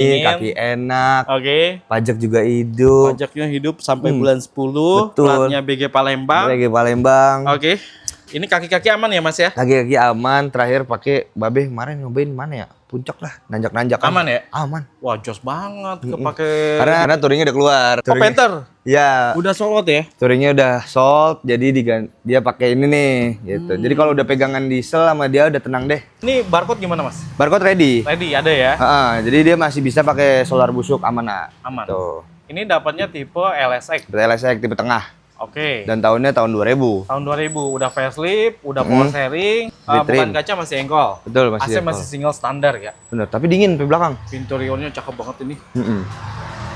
kaki enak. Oke. Pajak juga hidup. Pajaknya hidup sampai bulan 10. Betul. Platnya BG Palembang. BG Palembang. Oke. Ini kaki-kaki aman ya Mas ya? Kaki-kaki aman. Terakhir pakai Babe kemarin nyobain mana ya? Puncak lah, nanjak-nanjak. Aman ya? Aman. Wah, jos banget kepake. Karena touringnya udah keluar. Oh, Panther. Ya. Udah sold out ya? Touringnya udah sold, jadi dia pakai ini nih, gitu. Jadi kalau udah pegangan diesel sama dia udah tenang deh. Ini barcode gimana Mas? Barcode ready. Ready ada ya? Jadi dia masih bisa pakai solar busuk aman lah. Aman. Tuh. Ini dapatnya tipe LSX. LSX tipe tengah. Oke. Dan tahunnya tahun 2000. Tahun 2000 udah facelift, udah power sharing, bukan kaca masih engkol. Betul, masih AC masih single standar ya. Bener, tapi dingin di belakang. Pintu rionnya cakep banget ini.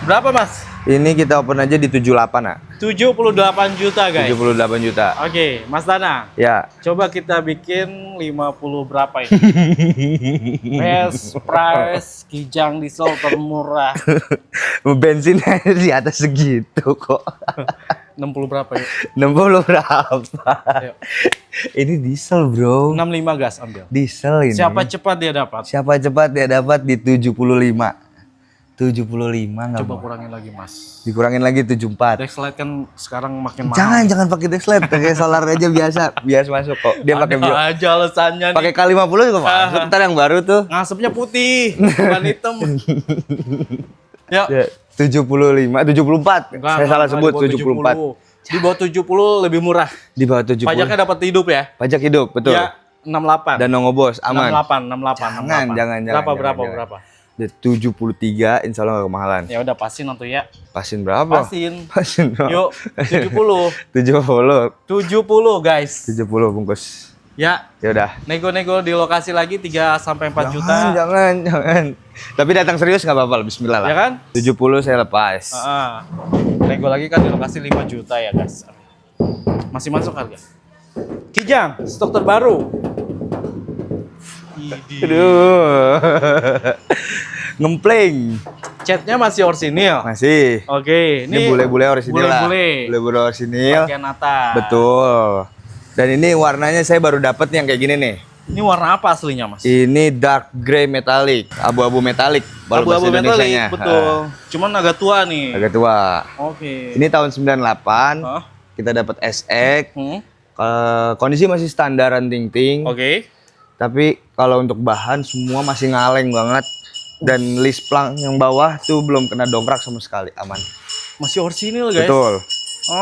Berapa Mas? Ini kita open aja di 78 ah. 78 juta guys. 78 juta. Oke, Mas Dana. Ya. Coba kita bikin 50 berapa ini? Best price Kijang diesel termurah. Bensin di atas segitu kok. 60 berapa ya? 60 berapa? Ayo. Ini diesel, Bro. 65 gas ambil. Diesel ini. Siapa cepat dia dapat? Siapa cepat dia dapat di 75. 75 enggak. Coba kurangin lagi, Mas. Dikurangin lagi 74. Dexlight kan sekarang makin mahal. Jangan pakai Dexlight, pakai solar aja biasa masuk kok. Dia pakai bio. aja alasannya nih. Pakai K50 juga masuk. Ntar yang baru tuh. Ngasepnya putih, bukan hitam. Ya. 75, 74. Saya salah sebut 74. Di bawah 70 lebih murah. Di bawah 70. Pajaknya dapat hidup ya? Pajak hidup, betul. Ya, 68. Dan nongo bos, aman. 68. Jangan. Berapa? 73, insya Allah gak kemahalan. Ya udah pasin nanti ya. Pasin berapa? Pasin berapa? Yuk, 70. 70 guys. 70 bungkus. Ya. Ya udah. Nego-nego di lokasi lagi 3 sampai 4 juta. Jangan. Tapi datang serius nggak apa-apa, bismillah lah. Ya kan? 70 saya lepas. Nego lagi kan di lokasi 5 juta ya, guys. Masih masuk harga. Kijang, stok terbaru. Aduh. Ngempleng. Catnya masih orsinil. Masih. Oke, ini bule-bule orisinil lah. Bule-bule orisinil. Bagian atas. Betul. Dan ini warnanya saya baru dapet yang kayak gini nih. Ini warna apa aslinya, Mas? Ini dark grey metallic, abu-abu metallic. Abu-abu metallic, betul. Cuman agak tua nih. Agak tua. Oke. Ini tahun 98. Kita dapat SX. Kondisi masih standaran ting-ting. Oke. Tapi kalau untuk bahan semua masih ngaleng banget. Dan list plang yang bawah tuh belum kena dongkrak sama sekali, aman. Masih orsinil, guys. Betul.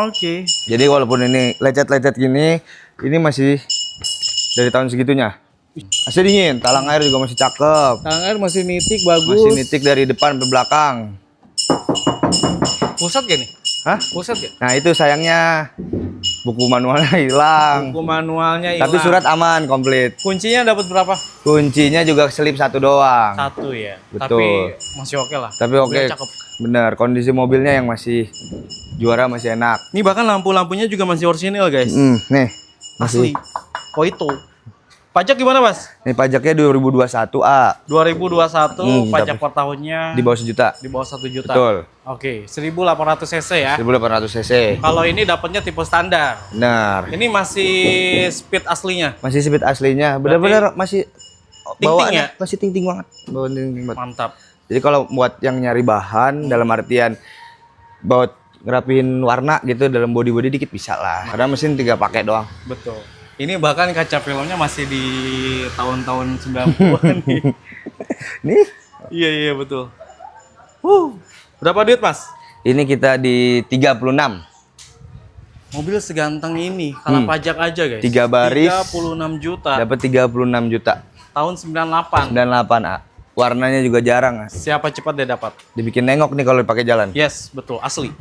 Oke. Jadi walaupun ini lecet-lecet gini, ini masih dari tahun segitunya. Masih dingin, talang air juga masih cakep. Talang air masih nitik, bagus. Masih nitik dari depan ke belakang. Pusat gak nih? Hah? Pusat gak? Nah itu sayangnya buku manualnya hilang. Buku manualnya hilang. Tapi surat aman, komplit. Kuncinya dapat berapa? Kuncinya juga selip 1 doang. 1 ya. Betul. Tapi masih oke lah. Tapi oke. Bener, kondisi mobilnya yang masih juara, masih enak. Ini bahkan lampu-lampunya juga masih orisinil, guys. Nih. Asli. Koito. Pajak gimana, Mas? Ini pajaknya 2021 A. 2021 pajak per tahunnya di bawah 1 juta. Di bawah 1 juta. Betul. Oke, 1800 cc ya. 1800 cc. Kalau ini dapatnya tipe standar. Benar. Ini masih speed aslinya. Masih speed aslinya. Benar-benar masih bawaannya ya? Masih ting-ting banget. Bawaan ting-ting banget. Mantap. Jadi kalau buat yang nyari bahan dalam artian buat ngerapiin warna gitu dalam body dikit bisa lah. Karena mesin 3 pakai doang. Betul. Ini bahkan kaca filmnya masih di tahun-tahun 90-an nih. Nih? Iya betul. Berapa duit, Mas? Ini kita di 36. Mobil seganteng ini, kalau pajak aja guys. 3 baris. 36 juta. Dapat 36 juta. Tahun 98. 98 A. Warnanya juga jarang. Siapa cepat dia dapat. Dibikin nengok nih kalau dipakai jalan. Yes, betul, asli.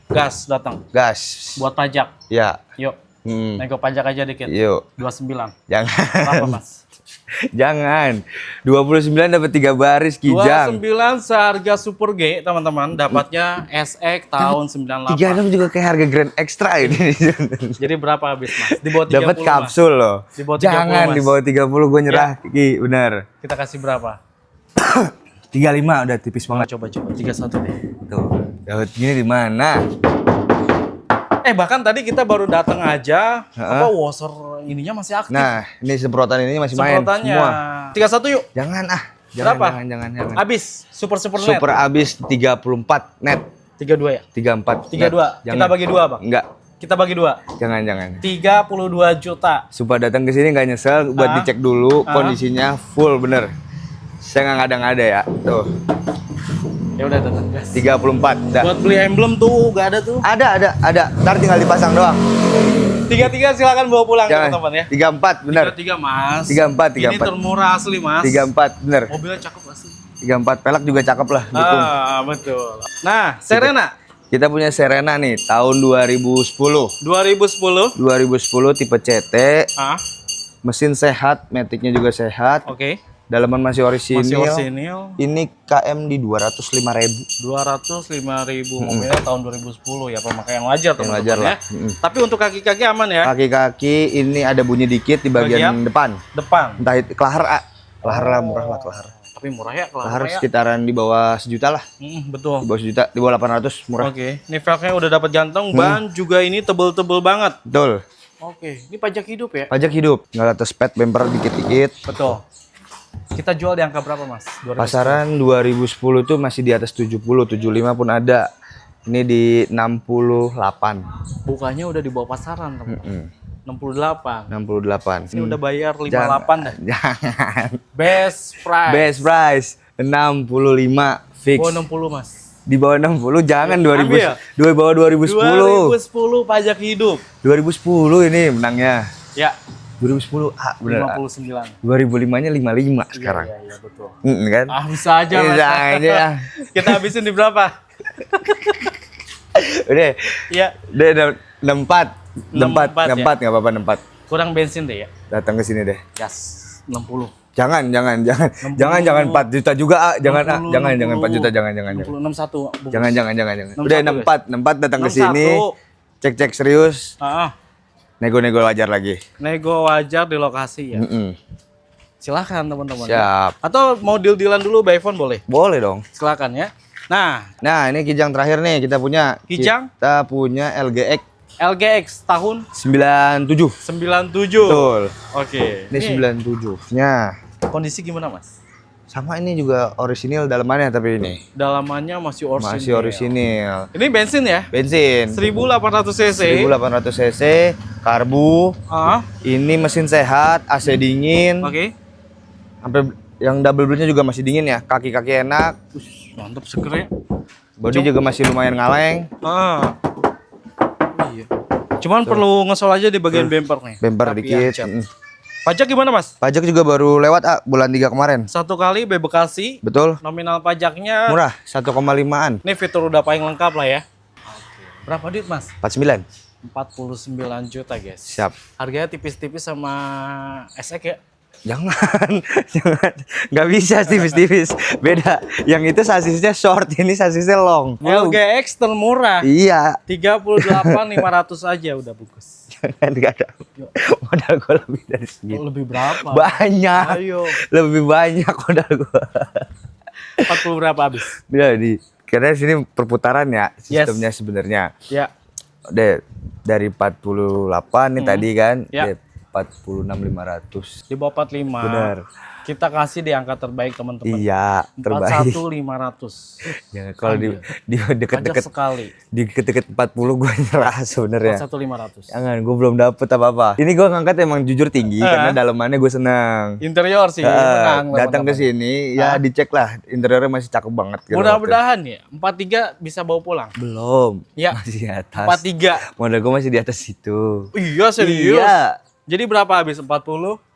Gas datang. Gas. Buat pajak. Ya. Yuk. Nego pajak aja dikit. Yuk. 29. Jangan. Berapa, Mas? Jangan. 29 dapat 3 baris Kijang. 29 seharga Super G, teman-teman. Dapatnya SX tahun 98. 36 juga kayak harga Grand Extra ini. Jadi berapa habis, Mas? Di bawah 30. Dapat kapsul loh. Di bawah 30, jangan Mas. Di bawah 30 gue nyerah, ya. Ki, benar. Kita kasih berapa? 35 udah tipis banget. Coba 31 deh. Tuh. Dapat gini di mana? Bahkan tadi kita baru datang aja, washer ininya masih aktif. Nah, ini semprotan ini masih main semprotannya. semua. 31 yuk. Jangan Berapa? Jangan. Habis. Super net. Super habis 34 net. 32 ya? 34. 32. Net. Kita bagi 2, Bang. Enggak. Kita bagi 2. Jangan. 32 juta. Supaya datang ke sini nggak nyesel, buat dicek dulu kondisinya full bener. Saya nggak ngada-ngada ya. Tuh. Ya udah datang, guys. 34. Dah. Buat beli emblem tuh nggak ada tuh. Ada. Ntar tinggal dipasang doang. 33 silakan bawa pulang Jangan. teman-teman ya. 34 bener. 33 Mas. 34. Ini termurah asli Mas. 34 bener. Mobilnya cakep asli. 34 pelek juga cakep lah. Dukung. Betul. Nah, Serena. Kita punya Serena nih tahun 2010. 2010. 2010 tipe CT. Ah, Mesin sehat, maticnya juga sehat. oke. Dalaman masih orisinil. Masih orisinil. Ini KM di 205.000. 205.000 mobilnya tahun 2010 ya, pemakaian wajar teman-teman wajar ya. lah. Tapi untuk kaki-kaki aman ya. Kaki-kaki ini ada bunyi dikit di bagian depan. Depan. Entah itu kelahar, kelahar lah, murah lah kelahar. Tapi murah ya kalau Kelahar sekitaran di bawah sejuta lah. betul. Di bawah sejuta, di bawah 800 murah. Oke, ini velgnya udah dapat jantung, ban juga ini tebel-tebel banget. Betul. Oke, ini pajak hidup ya? Pajak hidup. Nggak atas pet bumper dikit-dikit. Betul. Kita jual di angka berapa Mas? 2010. Pasaran 2010 tuh masih di atas 70, 75 pun ada. Ini di 68. Bukannya udah di bawah pasaran teman. 68. 68. Ini udah bayar 58 dah. Jangan. Best price. Best price 65 fix. Oh 60 Mas. Di bawah 60 jangan 2000. Ambil. Di bawah 2010. 2010 pajak hidup. 2010 ini menangnya. Ya, 2010 bener. 59. 2005-nya 55 sekarang. Iya, betul. Kan? Ah, bisa aja Mas. Bisa aja. Kita habisin di berapa? Udah. Ya, Udah 64. 64 ya? 64 enggak apa-apa 64. kurang bensin deh ya. Datang ke sini deh. Gas 60. Jangan 4 juta juga, jangan 4 juta, jangan. 61. bungkus. Jangan. 61, Udah 64 datang ke sini. 61. Cek serius. Nego wajar lagi. Nego wajar di lokasi ya. Silahkan teman-teman. Siap. Atau mau deal-dealan dulu by phone boleh? Boleh dong. Silakan ya. Nah, Nah, ini kijang terakhir nih kita punya. Kijang? Kita punya LGX LGX tahun 97. 97. Betul. Oke. Ini 97-nya. Kondisi gimana, Mas? Sama ini juga orisinil dalamannya tapi ini. Dalamannya masih orisinil. Masih orisinil. Ini bensin ya? Bensin. 1800 cc. 1800 cc, karbu. Ini mesin sehat, AC dingin. Oke. Sampai yang double blade-nya juga masih dingin ya. Kaki-kaki enak. Mantap seger ya. Bodi juga masih lumayan ngaleng. Iya. Cuman perlu ngesol aja di bagian bumper nih. Bumper Tapi dikit. ya, cat. Pajak gimana, Mas? Pajak juga baru lewat bulan 3 kemarin. Satu kali B Bekasi. Betul. Nominal pajaknya Murah, 1,5-an. ini fitur udah paling lengkap lah ya. Berapa duit, Mas? 49. 49 juta, guys. Siap. Harganya tipis-tipis sama SX ya. Jangan. Nggak bisa tipis-tipis. Beda. Yang itu sasisnya short, ini sasisnya long. LGX termurah. Iya. 38.500 aja udah bungkus. Jangan, nggak ada. Modal gue lebih dari segitu. Lebih berapa? Banyak. Ayo. Lebih banyak modal gue. 40 berapa habis? Karena sini perputaran ya sistemnya sebenarnya. Ya. Dari 48 nih tadi kan. Ya. 46.500. Di bawah 45. Benar. Kita kasih di angka terbaik teman-teman. Iya, terbaik. 41.500. Jangan kalau di deket-deket sekali. di deket-deket 40 gue nyerah sebenarnya. 41.500. Jangan, gue belum dapet apa-apa. Ini gue ngangkat emang jujur tinggi karena dalamannya gue senang. Interior sih menang. Datang ke sini ya dicek lah interiornya masih cakep banget. Mudah-mudahan ya 43 bisa bawa pulang. Belum. Ya. Masih di atas. 43. Modal gue masih di atas situ. Iya serius. Iya. Jadi berapa habis 40?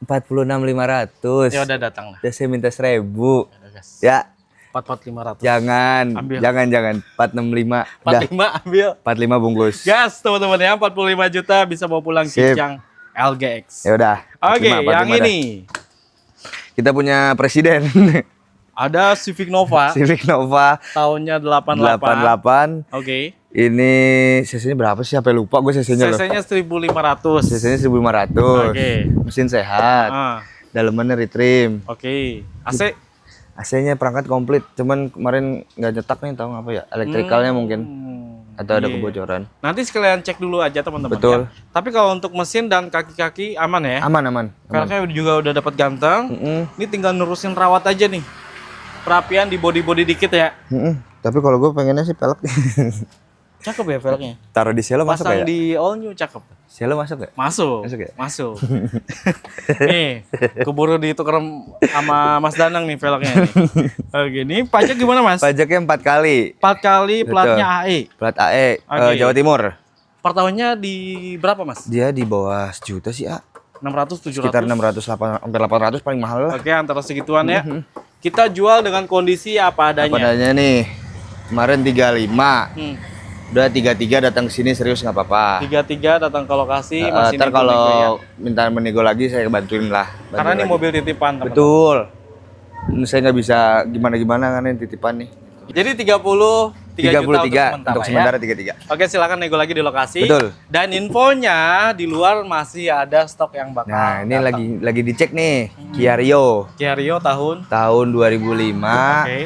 46.500. Ya udah datang lah. Udah saya minta 1.000. Ya. Ya. 44.500. Jangan. Ambil. Jangan. 465. 45 ambil. 45 bungkus. Gas teman-teman ya 45 juta bisa bawa pulang Sip. Kijang LGX. Ya udah. Oke, 45 yang dah. ini Kita punya presiden. ada Civic Nova. Civic Nova Tahunnya 88. 88. Oke. Ini cc-nya berapa sih? Sampai lupa gue cc-nya loh. CC-nya 1500. Cc-nya 1500. Oke. Mesin sehat. Dalemannya retrim. Oke. AC AC-nya perangkat komplit. Cuman kemarin nggak nyetak nih, tahu apa ya? Elektrikalnya mungkin. Atau ada kebocoran. Nanti sekalian cek dulu aja teman-teman. Betul. Ya. Tapi kalau untuk mesin dan kaki-kaki aman ya? Aman. Velgnya juga udah dapat ganteng. Ini tinggal nerusin rawat aja nih. perapian di body-body dikit ya. Tapi kalau gue pengennya sih pelek. Cakep ya velgnya. Taruh di selo masuk Pasang ya? di all new cakep. Selo masuk gak? Masuk. Masuk ya? Masuk. Nih, keburu ditukar sama Mas Danang nih velgnya nih. Oke, ini pajak gimana Mas? Pajaknya 4 kali. 4 kali platnya AE. Plat AE Oke. Jawa Timur. Per tahunnya di berapa Mas? Dia di bawah sejuta sih, 600, 700? sekitar 600 sampai 800 paling mahal lah. Oke, antara segituan ya. Kita jual dengan kondisi apa adanya. Padanya nih, kemarin 35. Hmm. Udah 33 datang ke sini serius nggak apa-apa. 33 datang ke lokasi masih Ntar nego-nego ya. kalau minta menego lagi saya bantuin lah. Karena ini Bantuin lagi. mobil titipan teman-teman. Betul. Ini saya nggak bisa gimana-gimana kan ini titipan nih. Jadi 33 juta 33 untuk sementara 33. Oke, silakan nego lagi di lokasi. Betul. Dan infonya di luar masih ada stok yang bakal Nah, ini datang. lagi dicek nih. Kia Rio Kia Rio tahun. tahun 2005. Oke.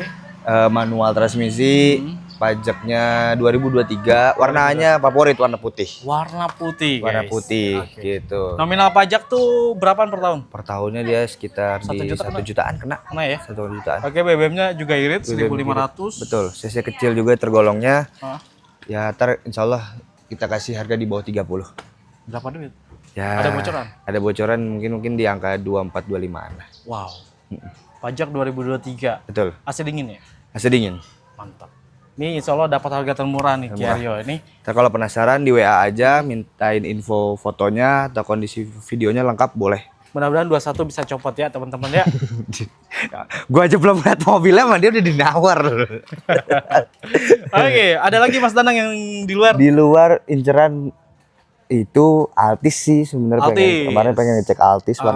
Manual transmisi. Pajaknya 2023. Warnanya favorit warna putih. Warna putih, Warna guys. putih Oke. gitu. Nominal pajak tuh berapaan per tahun? Per tahunnya dia sekitar 1 di juta 1 jutaan kena. Mana ya? 1 jutaan. Oke, BBM-nya juga irit BBM 1.500. Betul, CC kecil juga tergolongnya. Hah? Ya, ntar insya Allah kita kasih harga di bawah 30. Berapa duit? Ya, Ada bocoran? Ada bocoran mungkin di angka 24 25-an lah. Wow. Pajak 2023. Betul. AC dingin ya? Masih dingin. Mantap. Ini insya Allah dapat harga termurah nih Kia Rio ini. Ntar kalau penasaran di WA aja, mintain info fotonya atau kondisi videonya lengkap boleh. Mudah-mudahan 21 bisa copot ya teman-teman ya. Gua aja belum lihat mobilnya, mah dia udah dinawar. Oke, ada lagi Mas Danang yang di luar. Di luar inceran itu Altis sih sebenarnya Altis. kemarin pengen ngecek Altis warna